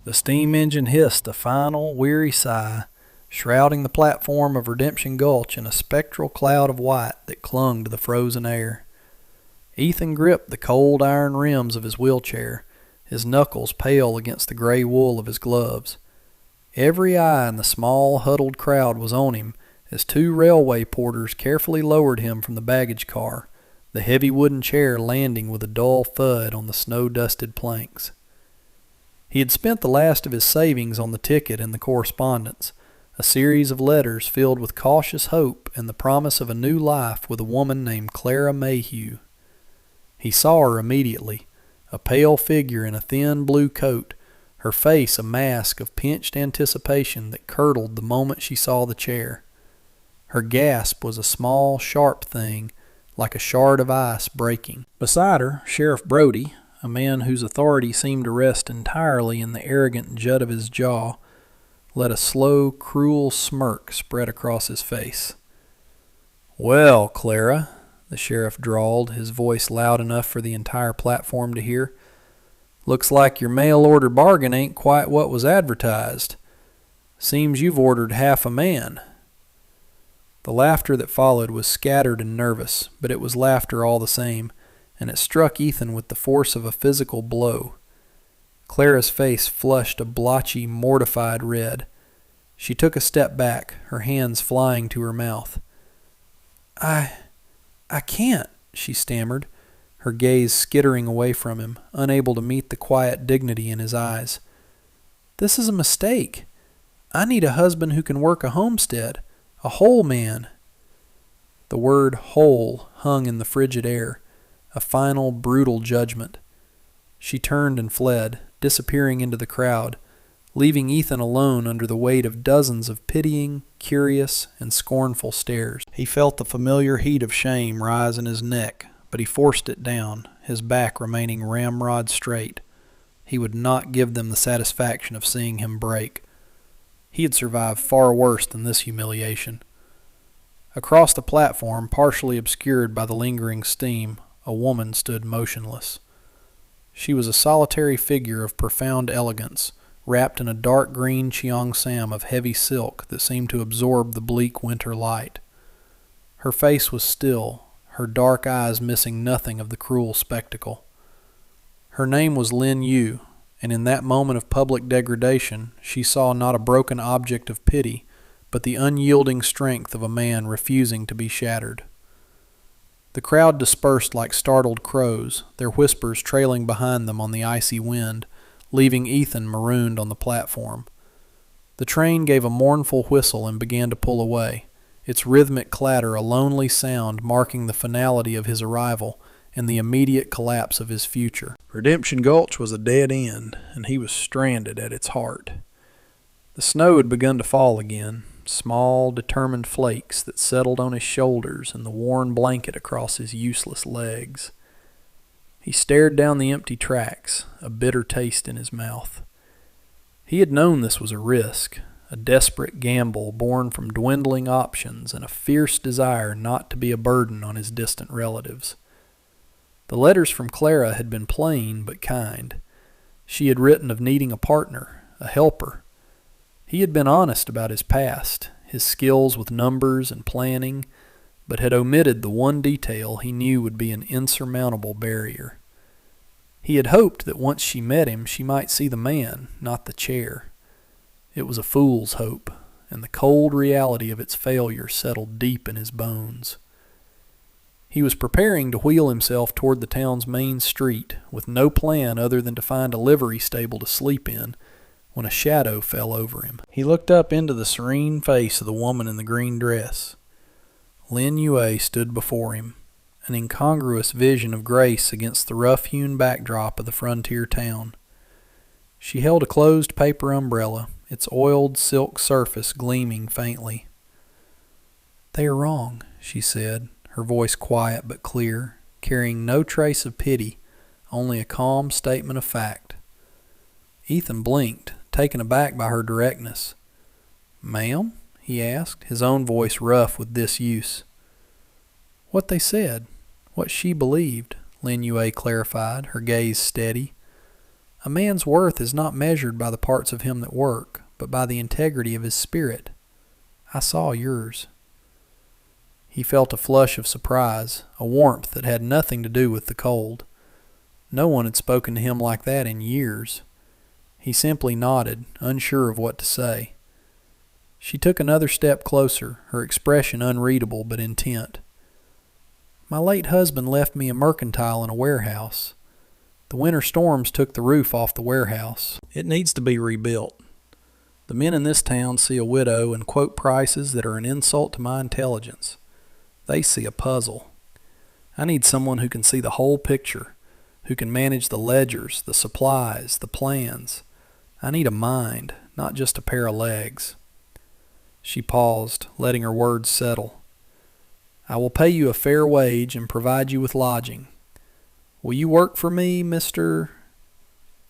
The steam engine hissed a final, weary sigh, shrouding the platform of Redemption Gulch in a spectral cloud of white that clung to the frozen air. Ethan gripped the cold iron rims of his wheelchair, his knuckles pale against the gray wool of his gloves. Every eye in the small, huddled crowd was on him as two railway porters carefully lowered him from the baggage car, the heavy wooden chair landing with a dull thud on the snow-dusted planks. He had spent the last of his savings on the ticket and the correspondence, a series of letters filled with cautious hope and the promise of a new life with a woman named Clara Mayhew. He saw her immediately, a pale figure in a thin blue coat, her face a mask of pinched anticipation that curdled the moment she saw the chair. Her gasp was a small, sharp thing, like a shard of ice breaking. Beside her, Sheriff Brody, a man whose authority seemed to rest entirely in the arrogant jut of his jaw, let a slow, cruel smirk spread across his face. "Well, Clara," the sheriff drawled, his voice loud enough for the entire platform to hear, "looks like your mail-order bargain ain't quite what was advertised. Seems you've ordered half a man." The laughter that followed was scattered and nervous, but it was laughter all the same, and it struck Ethan with the force of a physical blow. Clara's face flushed a blotchy, mortified red. She took a step back, her hands flying to her mouth. I can't," she stammered, her gaze skittering away from him, unable to meet the quiet dignity in his eyes. "This is a mistake. I need a husband who can work a homestead, a whole man." The word whole hung in the frigid air, a final, brutal judgment. She turned and fled, disappearing into the crowd, leaving Ethan alone under the weight of dozens of pitying, curious, and scornful stares. He felt the familiar heat of shame rise in his neck, but he forced it down, his back remaining ramrod straight. He would not give them the satisfaction of seeing him break. He had survived far worse than this humiliation. Across the platform, partially obscured by the lingering steam, a woman stood motionless. She was a solitary figure of profound elegance, wrapped in a dark green cheongsam of heavy silk that seemed to absorb the bleak winter light. Her face was still, her dark eyes missing nothing of the cruel spectacle. Her name was Lin Yu, and in that moment of public degradation she saw not a broken object of pity, but the unyielding strength of a man refusing to be shattered. The crowd dispersed like startled crows, their whispers trailing behind them on the icy wind, leaving Ethan marooned on the platform. The train gave a mournful whistle and began to pull away, its rhythmic clatter a lonely sound marking the finality of his arrival and the immediate collapse of his future. Redemption Gulch was a dead end, and he was stranded at its heart. The snow had begun to fall again, small, determined flakes that settled on his shoulders and the worn blanket across his useless legs. He stared down the empty tracks, a bitter taste in his mouth. He had known this was a risk, a desperate gamble born from dwindling options and a fierce desire not to be a burden on his distant relatives. The letters from Clara had been plain but kind. She had written of needing a partner, a helper. He had been honest about his past, his skills with numbers and planning, but had omitted the one detail he knew would be an insurmountable barrier. He had hoped that once she met him she might see the man, not the chair. It was a fool's hope, and the cold reality of its failure settled deep in his bones. He was preparing to wheel himself toward the town's main street, with no plan other than to find a livery stable to sleep in, when a shadow fell over him. He looked up into the serene face of the woman in the green dress. Lin Yue stood before him, an incongruous vision of grace against the rough-hewn backdrop of the frontier town. She held a closed paper umbrella, its oiled silk surface gleaming faintly. "They are wrong," she said, her voice quiet but clear, carrying no trace of pity, only a calm statement of fact. Ethan blinked, taken aback by her directness. "Ma'am?" he asked, his own voice rough with disuse. "What they said, what she believed," Lin Yue clarified, her gaze steady. A man's worth is not measured by the parts of him that work, but by the integrity of his spirit. I saw yours." He felt a flush of surprise, a warmth that had nothing to do with the cold. No one had spoken to him like that in years. He simply nodded, unsure of what to say. She took another step closer, her expression unreadable but intent. "My late husband left me a mercantile in a warehouse. The winter storms took the roof off the warehouse. It needs to be rebuilt. The men in this town see a widow and quote prices that are an insult to my intelligence. They see a puzzle. I need someone who can see the whole picture, who can manage the ledgers, the supplies, the plans. I need a mind, not just a pair of legs." She paused, letting her words settle. "I will pay you a fair wage and provide you with lodging. Will you work for me, Mr.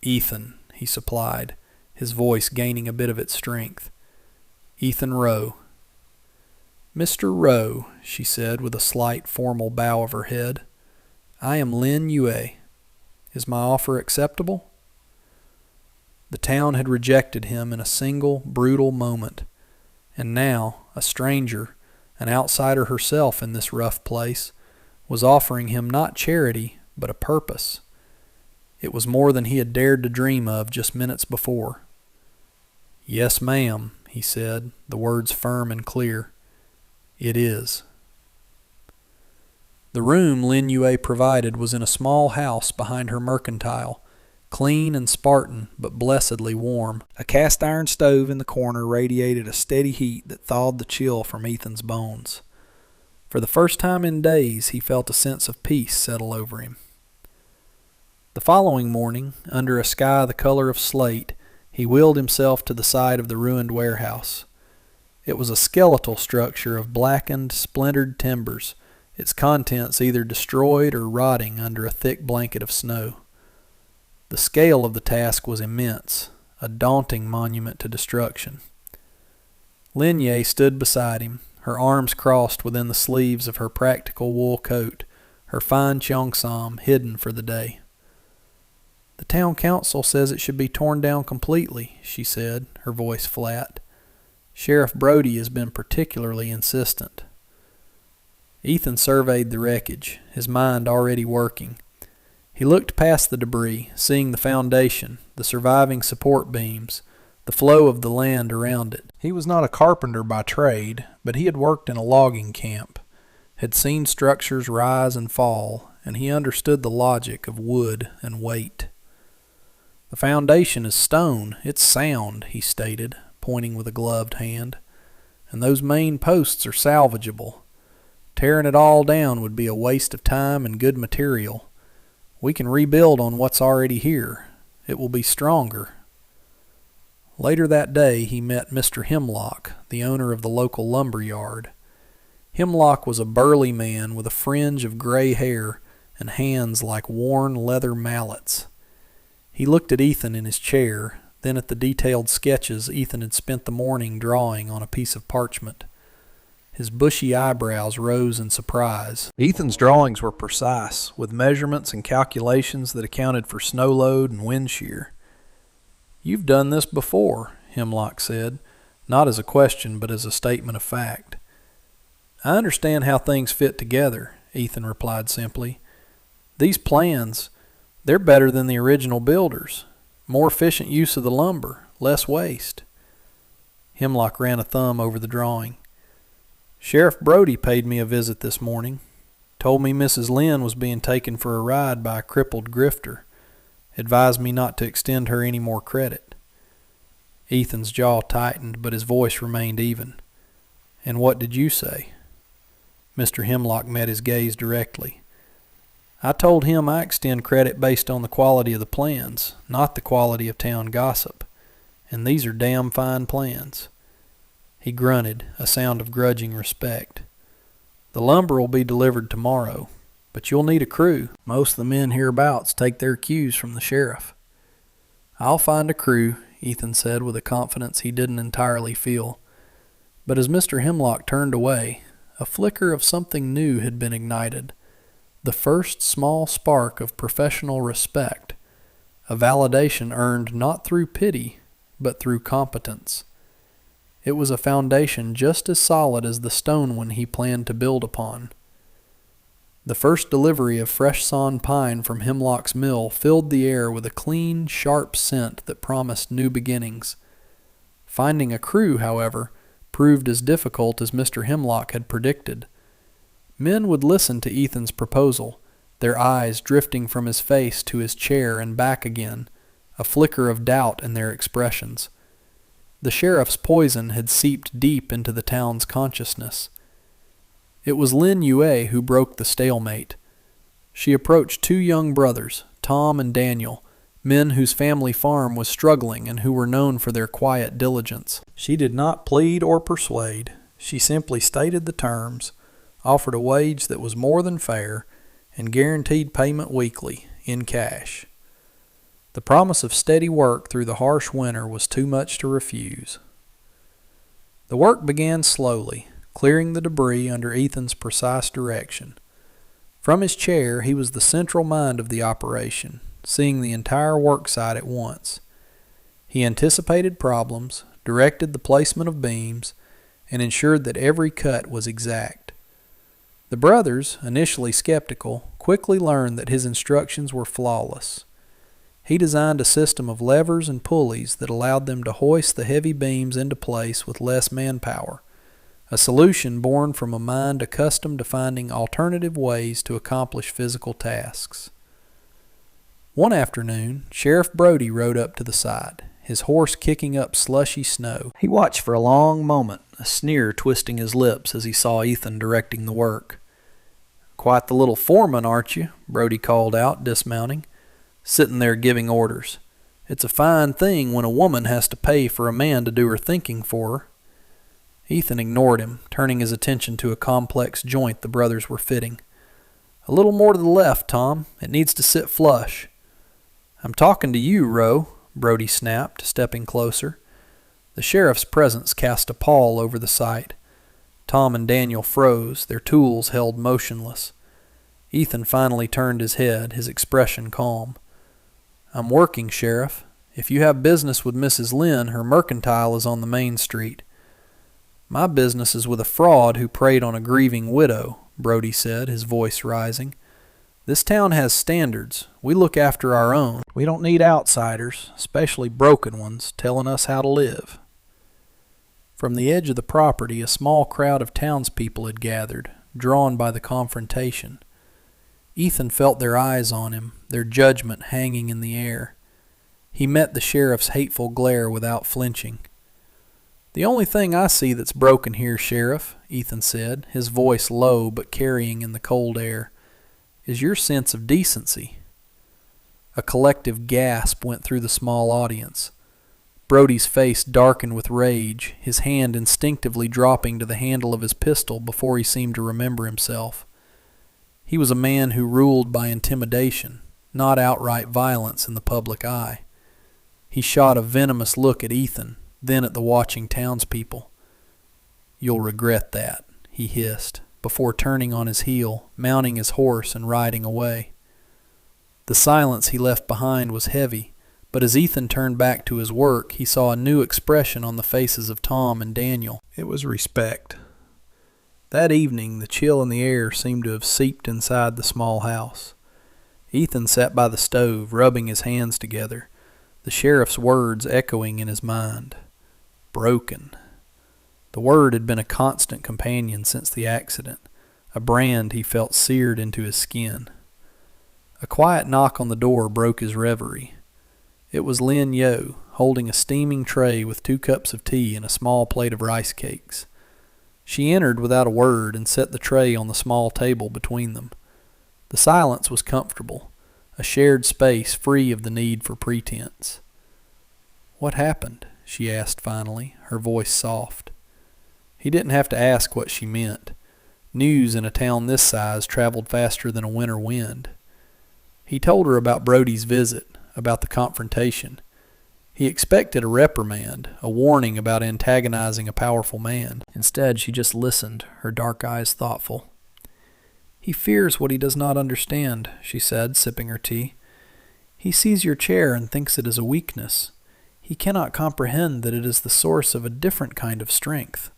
Ethan?" he supplied, his voice gaining a bit of its strength. "Ethan Rowe." "Mr. Rowe," she said with a slight formal bow of her head, "I am Lin Yue. Is my offer acceptable?" The town had rejected him in a single, brutal moment, and now, a stranger, an outsider herself in this rough place, was offering him not charity, but a purpose. It was more than he had dared to dream of just minutes before. "Yes, ma'am," he said, the words firm and clear. "It is." The room Lin Yue provided was in a small house behind her mercantile, clean and Spartan, but blessedly warm. A cast iron stove in the corner radiated a steady heat that thawed the chill from Ethan's bones. For the first time in days, he felt a sense of peace settle over him. The following morning, under a sky the color of slate, he wheeled himself to the side of the ruined warehouse. It was a skeletal structure of blackened, splintered timbers, its contents either destroyed or rotting under a thick blanket of snow. The scale of the task was immense, a daunting monument to destruction. Lin Yue stood beside him, her arms crossed within the sleeves of her practical wool coat, her fine cheongsam hidden for the day. "The town council says it should be torn down completely," she said, her voice flat. "Sheriff Brody has been particularly insistent." Ethan surveyed the wreckage, his mind already working. He looked past the debris, seeing the foundation, the surviving support beams, the flow of the land around it. He was not a carpenter by trade, but he had worked in a logging camp, had seen structures rise and fall, and he understood the logic of wood and weight. "The foundation is stone. It's sound," he stated, pointing with a gloved hand. "And those main posts are salvageable. Tearing it all down would be a waste of time and good material. We can rebuild on what's already here. It will be stronger." Later that day he met Mr. Hemlock, the owner of the local lumber yard. Hemlock was a burly man with a fringe of gray hair and hands like worn leather mallets. He looked at Ethan in his chair, then at the detailed sketches Ethan had spent the morning drawing on a piece of parchment. His bushy eyebrows rose in surprise. Ethan's drawings were precise, with measurements and calculations that accounted for snow load and wind shear. "You've done this before," Hemlock said, not as a question but as a statement of fact. "I understand how things fit together," Ethan replied simply. "These plans, they're better than the original builders. More efficient use of the lumber, less waste." Hemlock ran a thumb over the drawing. "Sheriff Brody paid me a visit this morning. Told me Mrs. Lynn was being taken for a ride by a crippled grifter. Advised me not to extend her any more credit." Ethan's jaw tightened, but his voice remained even. "And what did you say?" Mr. Hemlock met his gaze directly. "I told him I extend credit based on the quality of the plans, not the quality of town gossip. And these are damn fine plans." He grunted, a sound of grudging respect. "The lumber will be delivered tomorrow, but you'll need a crew. Most of the men hereabouts take their cues from the sheriff." "I'll find a crew," Ethan said with a confidence he didn't entirely feel. But as Mr. Hemlock turned away, a flicker of something new had been ignited. The first small spark of professional respect, a validation earned not through pity, but through competence. It was a foundation just as solid as the stone one he planned to build upon. The first delivery of fresh sawn pine from Hemlock's mill filled the air with a clean, sharp scent that promised new beginnings. Finding a crew, however, proved as difficult as Mr. Hemlock had predicted. Men would listen to Ethan's proposal, their eyes drifting from his face to his chair and back again, a flicker of doubt in their expressions. The sheriff's poison had seeped deep into the town's consciousness. It was Lin Yue who broke the stalemate. She approached two young brothers, Tom and Daniel, men whose family farm was struggling and who were known for their quiet diligence. She did not plead or persuade. She simply stated the terms, offered a wage that was more than fair, and guaranteed payment weekly, in cash. The promise of steady work through the harsh winter was too much to refuse. The work began slowly, clearing the debris under Ethan's precise direction. From his chair, he was the central mind of the operation, seeing the entire work site at once. He anticipated problems, directed the placement of beams, and ensured that every cut was exact. The brothers, initially skeptical, quickly learned that his instructions were flawless. He designed a system of levers and pulleys that allowed them to hoist the heavy beams into place with less manpower, a solution born from a mind accustomed to finding alternative ways to accomplish physical tasks. One afternoon, Sheriff Brody rode up to the site, his horse kicking up slushy snow. He watched for a long moment, a sneer twisting his lips as he saw Ethan directing the work. "Quite the little foreman, aren't you?" Brody called out, dismounting. "Sitting there giving orders. It's a fine thing when a woman has to pay for a man to do her thinking for her." Ethan ignored him, turning his attention to a complex joint the brothers were fitting. "A little more to the left, Tom. It needs to sit flush." "I'm talking to you, Roe," Brody snapped, stepping closer. The sheriff's presence cast a pall over the site. Tom and Daniel froze, their tools held motionless. Ethan finally turned his head, his expression calm. "I'm working, Sheriff. If you have business with Mrs. Lynn, her mercantile is on the main street." "My business is with a fraud who preyed on a grieving widow," Brody said, his voice rising. "This town has standards. We look after our own. We don't need outsiders, especially broken ones, telling us how to live." From the edge of the property, a small crowd of townspeople had gathered, drawn by the confrontation. Ethan felt their eyes on him, their judgment hanging in the air. He met the sheriff's hateful glare without flinching. "The only thing I see that's broken here, Sheriff," Ethan said, his voice low but carrying in the cold air, "is your sense of decency." A collective gasp went through the small audience. Brody's face darkened with rage, his hand instinctively dropping to the handle of his pistol before he seemed to remember himself. He was a man who ruled by intimidation, not outright violence in the public eye. He shot a venomous look at Ethan, then at the watching townspeople. "You'll regret that," he hissed, before turning on his heel, mounting his horse and riding away. The silence he left behind was heavy, but as Ethan turned back to his work, he saw a new expression on the faces of Tom and Daniel. It was respect. That evening, the chill in the air seemed to have seeped inside the small house. Ethan sat by the stove, rubbing his hands together, the sheriff's words echoing in his mind. Broken. The word had been a constant companion since the accident, a brand he felt seared into his skin. A quiet knock on the door broke his reverie. It was Lin Yo, holding a steaming tray with 2 cups of tea and a small plate of rice cakes. She entered without a word and set the tray on the small table between them. The silence was comfortable, a shared space free of the need for pretense. "What happened?" she asked finally, her voice soft. He didn't have to ask what she meant. News in a town this size traveled faster than a winter wind. He told her about Brody's visit, about the confrontation. He expected a reprimand, a warning about antagonizing a powerful man. Instead, she just listened, her dark eyes thoughtful. "He fears what he does not understand," she said, sipping her tea. He sees your chair and thinks it is a weakness. He cannot comprehend that it is the source of a different kind of strength.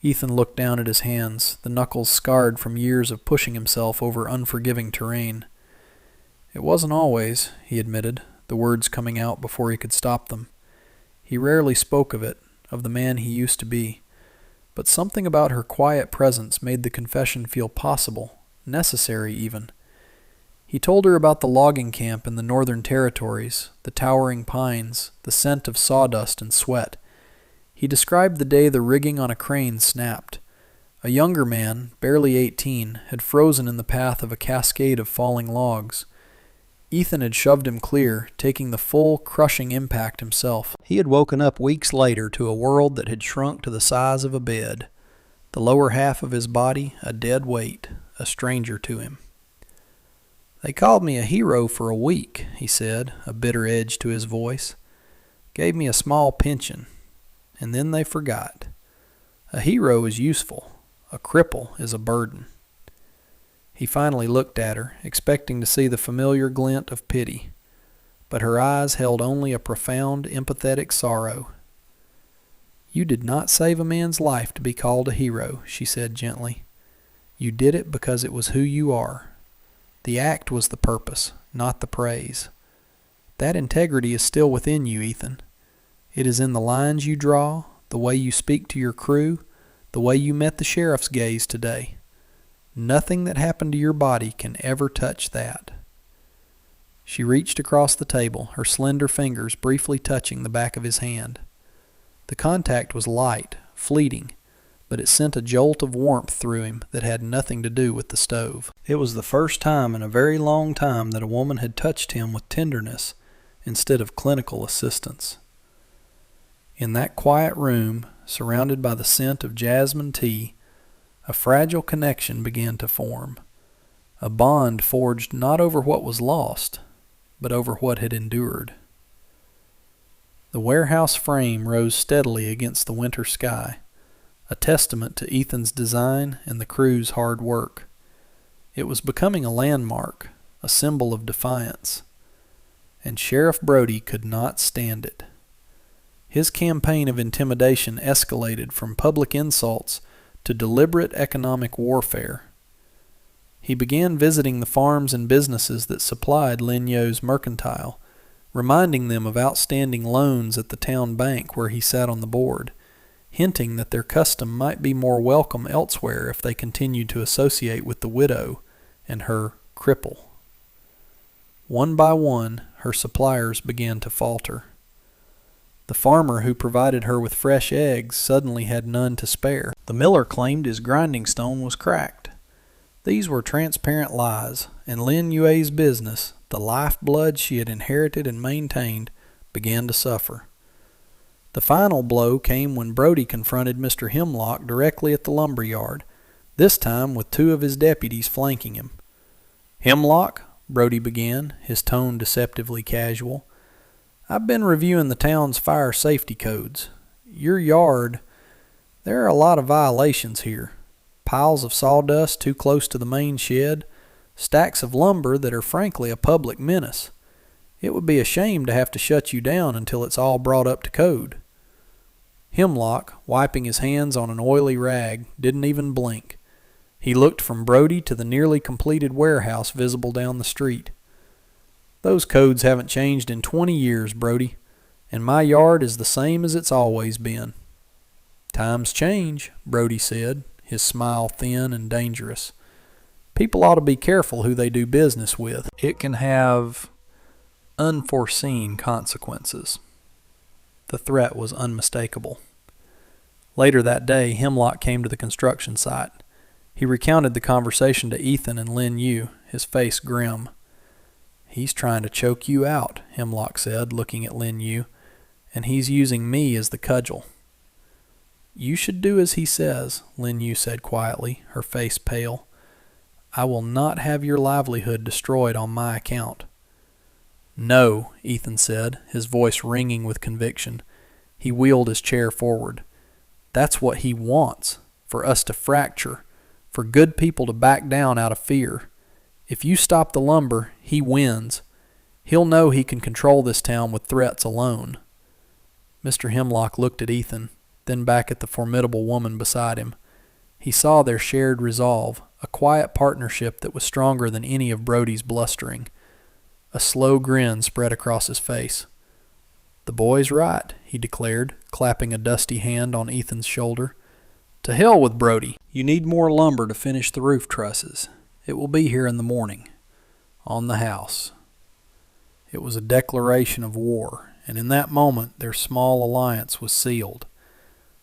Ethan looked down at his hands, the knuckles scarred from years of pushing himself over unforgiving terrain. It wasn't always, he admitted, the words coming out before he could stop them. He rarely spoke of it, of the man he used to be, but something about her quiet presence made the confession feel possible, necessary even. He told her about the logging camp in the Northern Territories, the towering pines, the scent of sawdust and sweat. He described the day the rigging on a crane snapped. A younger man, barely 18, had frozen in the path of a cascade of falling logs. Ethan had shoved him clear, taking the full, crushing impact himself. He had woken up weeks later to a world that had shrunk to the size of a bed, the lower half of his body a dead weight, a stranger to him. "They called me a hero for a week," he said, a bitter edge to his voice. "Gave me a small pension, and then they forgot. A hero is useful. A cripple is a burden." He finally looked at her, expecting to see the familiar glint of pity, but her eyes held only a profound, empathetic sorrow. "You did not save a man's life to be called a hero," she said gently. "You did it because it was who you are. The act was the purpose, not the praise. That integrity is still within you, Ethan. It is in the lines you draw, the way you speak to your crew, the way you met the sheriff's gaze today. Nothing that happened to your body can ever touch that." She reached across the table, her slender fingers briefly touching the back of his hand. The contact was light, fleeting, but it sent a jolt of warmth through him that had nothing to do with the stove. It was the first time in a very long time that a woman had touched him with tenderness instead of clinical assistance. In that quiet room, surrounded by the scent of jasmine tea, a fragile connection began to form, a bond forged not over what was lost, but over what had endured. The warehouse frame rose steadily against the winter sky, a testament to Ethan's design and the crew's hard work. It was becoming a landmark, a symbol of defiance, and Sheriff Brody could not stand it. His campaign of intimidation escalated from public insults to deliberate economic warfare. He began visiting the farms and businesses that supplied Linyo's mercantile, reminding them of outstanding loans at the town bank where he sat on the board, hinting that their custom might be more welcome elsewhere if they continued to associate with the widow and her cripple. One by one, her suppliers began to falter. The farmer who provided her with fresh eggs suddenly had none to spare. The miller claimed his grinding stone was cracked. These were transparent lies, and Lin Yue's business, the lifeblood she had inherited and maintained, began to suffer. The final blow came when Brody confronted Mr. Hemlock directly at the lumber yard, this time with two of his deputies flanking him. "Hemlock," Brody began, his tone deceptively casual, "I've been reviewing the town's fire safety codes. Your yard, there are a lot of violations here. Piles of sawdust too close to the main shed, stacks of lumber that are frankly a public menace. It would be a shame to have to shut you down until it's all brought up to code." Hemlock, wiping his hands on an oily rag, didn't even blink. He looked from Brody to the nearly completed warehouse visible down the street. "Those codes haven't changed in 20 years, Brody, and my yard is the same as it's always been." "Times change," Brody said, his smile thin and dangerous. "People ought to be careful who they do business with. It can have unforeseen consequences." The threat was unmistakable. Later that day, Hemlock came to the construction site. He recounted the conversation to Ethan and Lin Yu, his face grim. "He's trying to choke you out," Hemlock said, looking at Lin Yu, "and he's using me as the cudgel." "You should do as he says," Lin Yu said quietly, her face pale. "I will not have your livelihood destroyed on my account." "No," Ethan said, his voice ringing with conviction. He wheeled his chair forward. "That's what he wants, for us to fracture, for good people to back down out of fear. If you stop the lumber, he wins. He'll know he can control this town with threats alone. Mr. Hemlock looked at Ethan, then back at the formidable woman beside him. He saw their shared resolve, a quiet partnership that was stronger than any of Brody's blustering. A slow grin spread across his face. "The boy's right," he declared, clapping a dusty hand on Ethan's shoulder. "To hell with Brody. You need more lumber to finish the roof trusses. It will be here in the morning. On the house." It was a declaration of war, and in that moment their small alliance was sealed.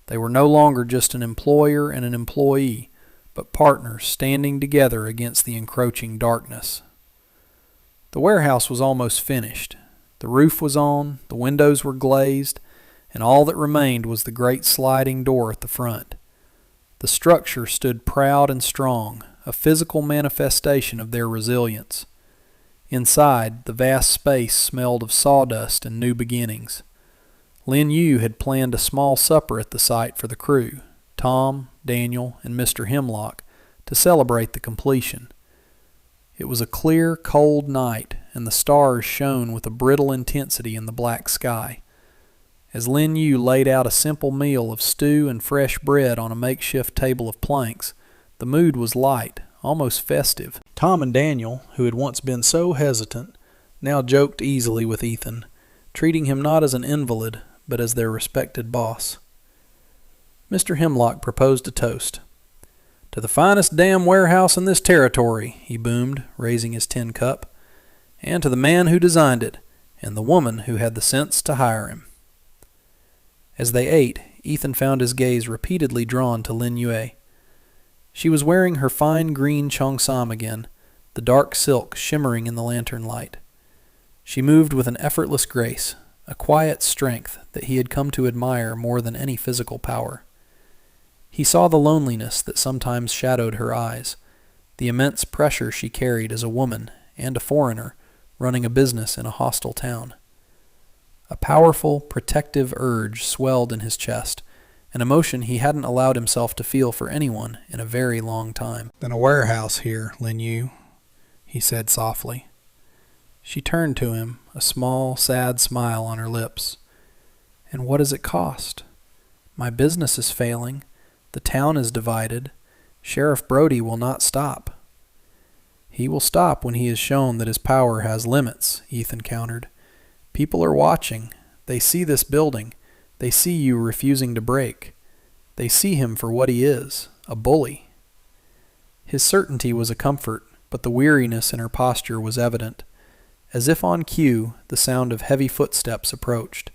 They were no longer just an employer and an employee, but partners standing together against the encroaching darkness. The warehouse was almost finished. The roof was on, the windows were glazed, and all that remained was the great sliding door at the front. The structure stood proud and strong, a physical manifestation of their resilience. Inside, the vast space smelled of sawdust and new beginnings. Lin Yu had planned a small supper at the site for the crew, Tom, Daniel, and Mr. Hemlock, to celebrate the completion. It was a clear, cold night, and the stars shone with a brittle intensity in the black sky. As Lin Yu laid out a simple meal of stew and fresh bread on a makeshift table of planks, the mood was light, almost festive. Tom and Daniel, who had once been so hesitant, now joked easily with Ethan, treating him not as an invalid, but as their respected boss. Mr. Hemlock proposed a toast. "To the finest damn warehouse in this territory," he boomed, raising his tin cup, "and to the man who designed it, and the woman who had the sense to hire him." As they ate, Ethan found his gaze repeatedly drawn to Lin Yue. She was wearing her fine green cheongsam again, the dark silk shimmering in the lantern light. She moved with an effortless grace, a quiet strength that he had come to admire more than any physical power. He saw the loneliness that sometimes shadowed her eyes, the immense pressure she carried as a woman and a foreigner running a business in a hostile town. A powerful, protective urge swelled in his chest, an emotion he hadn't allowed himself to feel for anyone in a very long time. "Then a warehouse here, Lin Yu," he said softly. She turned to him, a small, sad smile on her lips. "And what does it cost? My business is failing. The town is divided. Sheriff Brody will not stop." "He will stop when he is shown that his power has limits," Ethan countered. "People are watching. They see this building. They see you refusing to break. They see him for what he is, a bully." His certainty was a comfort, but the weariness in her posture was evident. As if on cue, the sound of heavy footsteps approached.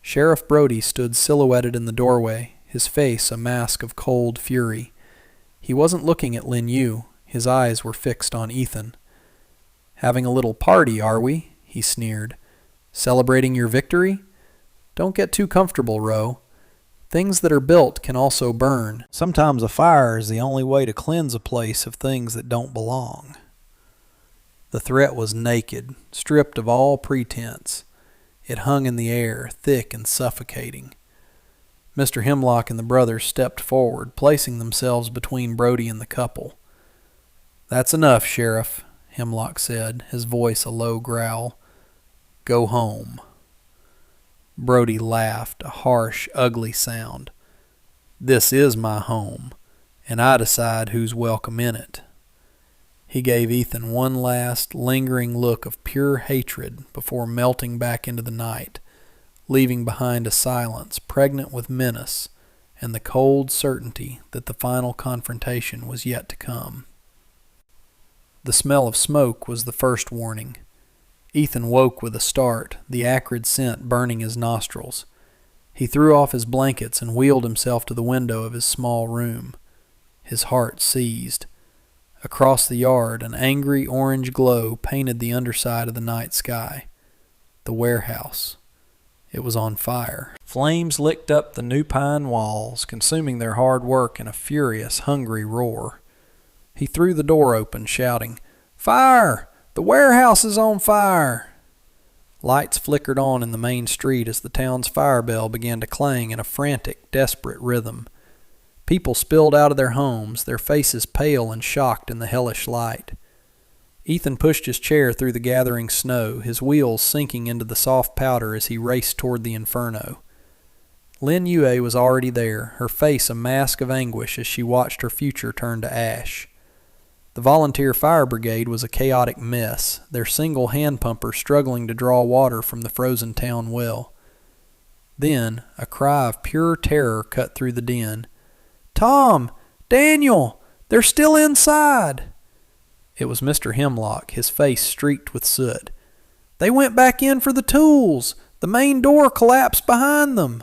Sheriff Brody stood silhouetted in the doorway, his face a mask of cold fury. He wasn't looking at Lin Yu. His eyes were fixed on Ethan. "Having a little party, are we?" he sneered. "Celebrating your victory? Don't get too comfortable, Ro. Things that are built can also burn. Sometimes a fire is the only way to cleanse a place of things that don't belong." The threat was naked, stripped of all pretense. It hung in the air, thick and suffocating. Mr. Hemlock and the brothers stepped forward, placing themselves between Brody and the couple. "That's enough, Sheriff," Hemlock said, his voice a low growl. "Go home." Brody laughed, a harsh, ugly sound. "This is my home, and I decide who's welcome in it." He gave Ethan one last, lingering look of pure hatred before melting back into the night, leaving behind a silence pregnant with menace and the cold certainty that the final confrontation was yet to come. The smell of smoke was the first warning. Ethan woke with a start, the acrid scent burning his nostrils. He threw off his blankets and wheeled himself to the window of his small room. His heart seized. Across the yard, an angry orange glow painted the underside of the night sky. The warehouse. It was on fire. Flames licked up the new pine walls, consuming their hard work in a furious, hungry roar. He threw the door open, shouting, "Fire! The warehouse is on fire!" Lights flickered on in the main street as the town's fire bell began to clang in a frantic, desperate rhythm. People spilled out of their homes, their faces pale and shocked in the hellish light. Ethan pushed his chair through the gathering snow, his wheels sinking into the soft powder as he raced toward the inferno. Lin Yue was already there, her face a mask of anguish as she watched her future turn to ash. The volunteer fire brigade was a chaotic mess, their single hand pumper struggling to draw water from the frozen town well. Then, a cry of pure terror cut through the din. "Tom! Daniel! They're still inside!" It was Mr. Hemlock, his face streaked with soot. "They went back in for the tools! The main door collapsed behind them!"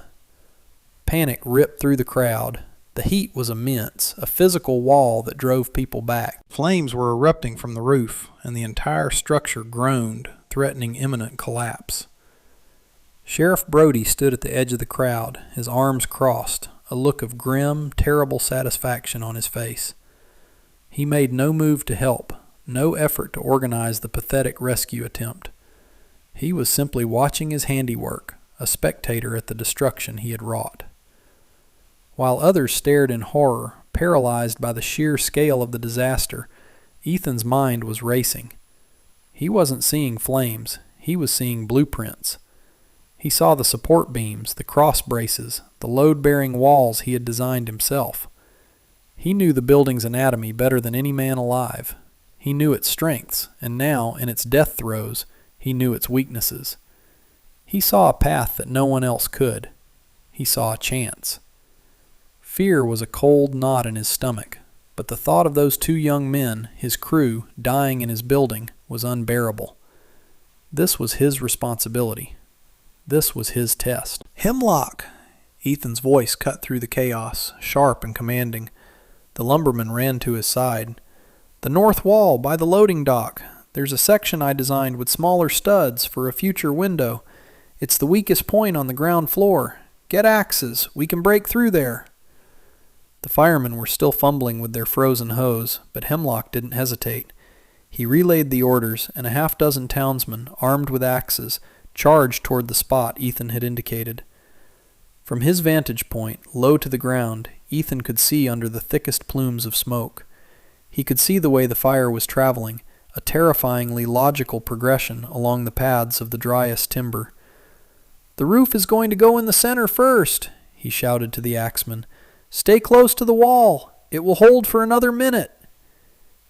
Panic ripped through the crowd. The heat was immense, a physical wall that drove people back. Flames were erupting from the roof, and the entire structure groaned, threatening imminent collapse. Sheriff Brody stood at the edge of the crowd, his arms crossed, a look of grim, terrible satisfaction on his face. He made no move to help, no effort to organize the pathetic rescue attempt. He was simply watching his handiwork, a spectator at the destruction he had wrought. While others stared in horror, paralyzed by the sheer scale of the disaster, Ethan's mind was racing. He wasn't seeing flames, he was seeing blueprints. He saw the support beams, the cross braces, the load-bearing walls he had designed himself. He knew the building's anatomy better than any man alive. He knew its strengths, and now, in its death throes, he knew its weaknesses. He saw a path that no one else could. He saw a chance. Fear was a cold knot in his stomach, but the thought of those two young men, his crew, dying in his building was unbearable. This was his responsibility. This was his test. "Hemlock!" Ethan's voice cut through the chaos, sharp and commanding. The lumberman ran to his side. "The north wall, by the loading dock. There's a section I designed with smaller studs for a future window. It's the weakest point on the ground floor. Get axes. We can break through there." The firemen were still fumbling with their frozen hose, but Hemlock didn't hesitate. He relayed the orders, and a half-dozen townsmen, armed with axes, charged toward the spot Ethan had indicated. From his vantage point, low to the ground, Ethan could see under the thickest plumes of smoke. He could see the way the fire was traveling, a terrifyingly logical progression along the paths of the driest timber. "The roof is going to go in the center first," he shouted to the axemen. "Stay close to the wall. It will hold for another minute."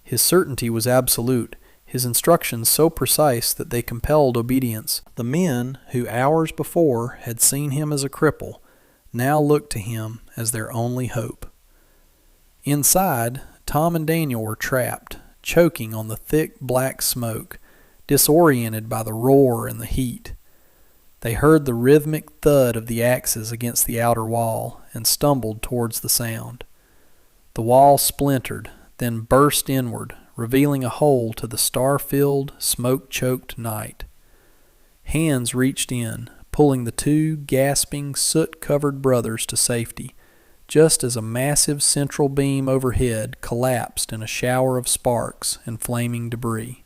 His certainty was absolute, his instructions so precise that they compelled obedience. The men who hours before had seen him as a cripple now looked to him as their only hope. Inside, Tom and Daniel were trapped, choking on the thick black smoke, disoriented by the roar and the heat. They heard the rhythmic thud of the axes against the outer wall and stumbled towards the sound. The wall splintered, then burst inward, revealing a hole to the star-filled, smoke-choked night. Hands reached in, pulling the two gasping, soot-covered brothers to safety, just as a massive central beam overhead collapsed in a shower of sparks and flaming debris.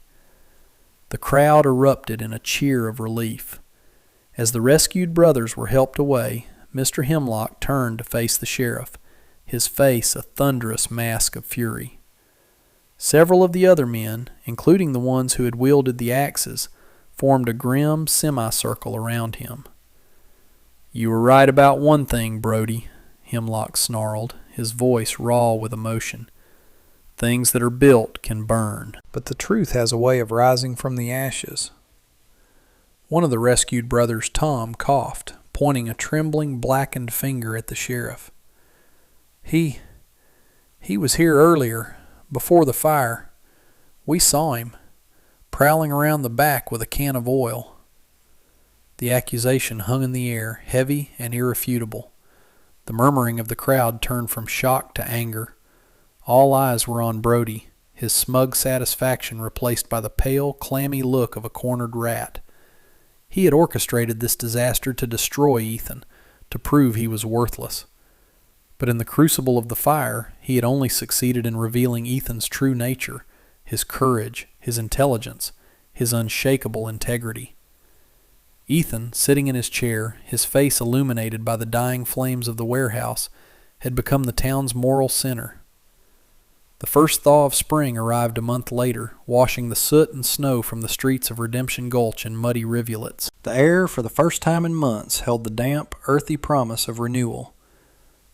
The crowd erupted in a cheer of relief. As the rescued brothers were helped away, Mr. Hemlock turned to face the sheriff, his face a thunderous mask of fury. Several of the other men, including the ones who had wielded the axes, formed a grim semicircle around him. "You were right about one thing, Brody," Hemlock snarled, his voice raw with emotion. "Things that are built can burn, but the truth has a way of rising from the ashes." One of the rescued brothers, Tom, coughed, pointing a trembling, blackened finger at the sheriff. He was here earlier, before the fire. We saw him, prowling around the back with a can of oil." The accusation hung in the air, heavy and irrefutable. The murmuring of the crowd turned from shock to anger. All eyes were on Brody, his smug satisfaction replaced by the pale, clammy look of a cornered rat. He had orchestrated this disaster to destroy Ethan, to prove he was worthless. But in the crucible of the fire, he had only succeeded in revealing Ethan's true nature, his courage, his intelligence, his unshakable integrity. Ethan, sitting in his chair, his face illuminated by the dying flames of the warehouse, had become the town's moral center. The first thaw of spring arrived a month later, washing the soot and snow from the streets of Redemption Gulch in muddy rivulets. The air, for the first time in months, held the damp, earthy promise of renewal.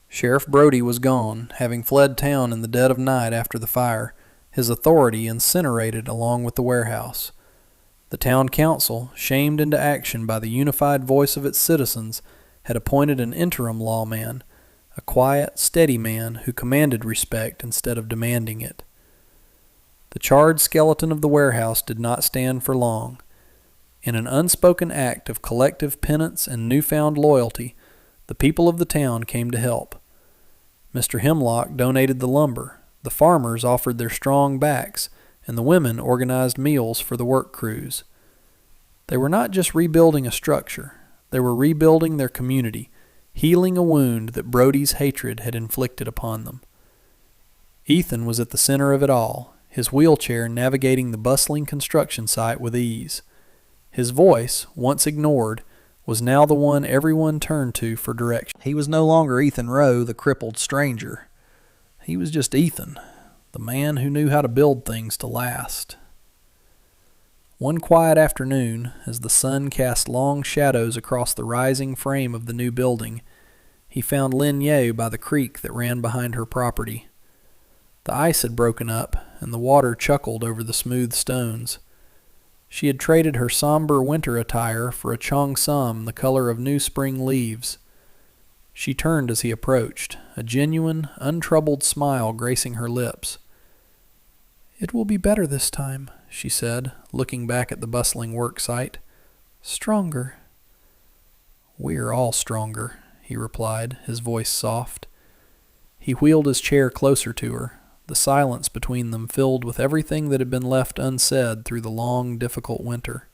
Sheriff Brody was gone, having fled town in the dead of night after the fire, his authority incinerated along with the warehouse. The town council, shamed into action by the unified voice of its citizens, had appointed an interim lawman, a quiet, steady man who commanded respect instead of demanding it. The charred skeleton of the warehouse did not stand for long. In an unspoken act of collective penance and newfound loyalty, the people of the town came to help. Mr. Hemlock donated the lumber, the farmers offered their strong backs, and the women organized meals for the work crews. They were not just rebuilding a structure, they were rebuilding their community, healing a wound that Brody's hatred had inflicted upon them. Ethan was at the center of it all, his wheelchair navigating the bustling construction site with ease. His voice, once ignored, was now the one everyone turned to for direction. He was no longer Ethan Rowe, the crippled stranger. He was just Ethan, the man who knew how to build things to last. One quiet afternoon, as the sun cast long shadows across the rising frame of the new building, he found Lin Ye by the creek that ran behind her property. The ice had broken up, and the water chuckled over the smooth stones. She had traded her somber winter attire for a cheongsam the color of new spring leaves. She turned as he approached, a genuine, untroubled smile gracing her lips. "It will be better this time," she said, looking back at the bustling work site. "Stronger." "We are all stronger," he replied, his voice soft. He wheeled his chair closer to her, the silence between them filled with everything that had been left unsaid through the long, difficult winter.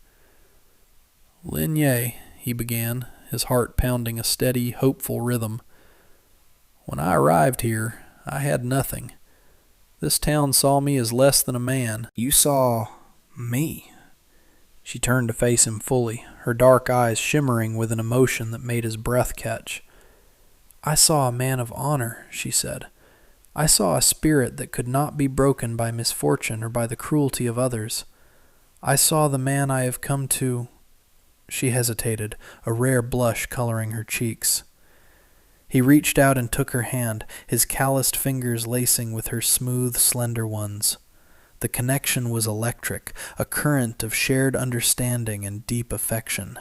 "Lin Ye," he began, his heart pounding a steady, hopeful rhythm. "When I arrived here, I had nothing. This town saw me as less than a man. You saw me." She turned to face him fully, her dark eyes shimmering with an emotion that made his breath catch. "I saw a man of honor," she said. "I saw a spirit that could not be broken by misfortune or by the cruelty of others. I saw the man I have come to—" She hesitated, a rare blush coloring her cheeks. He reached out and took her hand, his calloused fingers lacing with her smooth, slender ones. The connection was electric, a current of shared understanding and deep affection.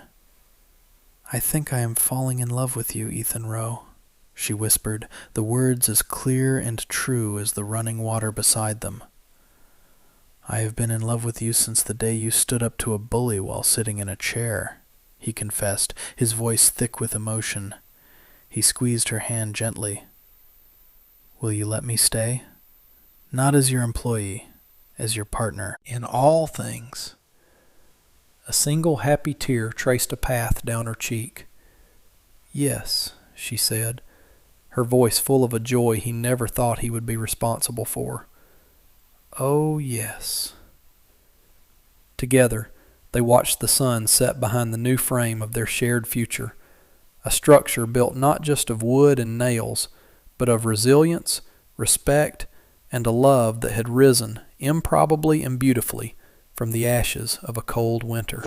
"I think I am falling in love with you, Ethan Rowe," she whispered, the words as clear and true as the running water beside them. "I have been in love with you since the day you stood up to a bully while sitting in a chair," he confessed, his voice thick with emotion. He squeezed her hand gently. "Will you let me stay? Not as your employee, as your partner, in all things." A single happy tear traced a path down her cheek. "Yes," she said, her voice full of a joy he never thought he would be responsible for. "Oh, yes." Together, they watched the sun set behind the new frame of their shared future, a structure built not just of wood and nails, but of resilience, respect, and a love that had risen, improbably and beautifully, from the ashes of a cold winter.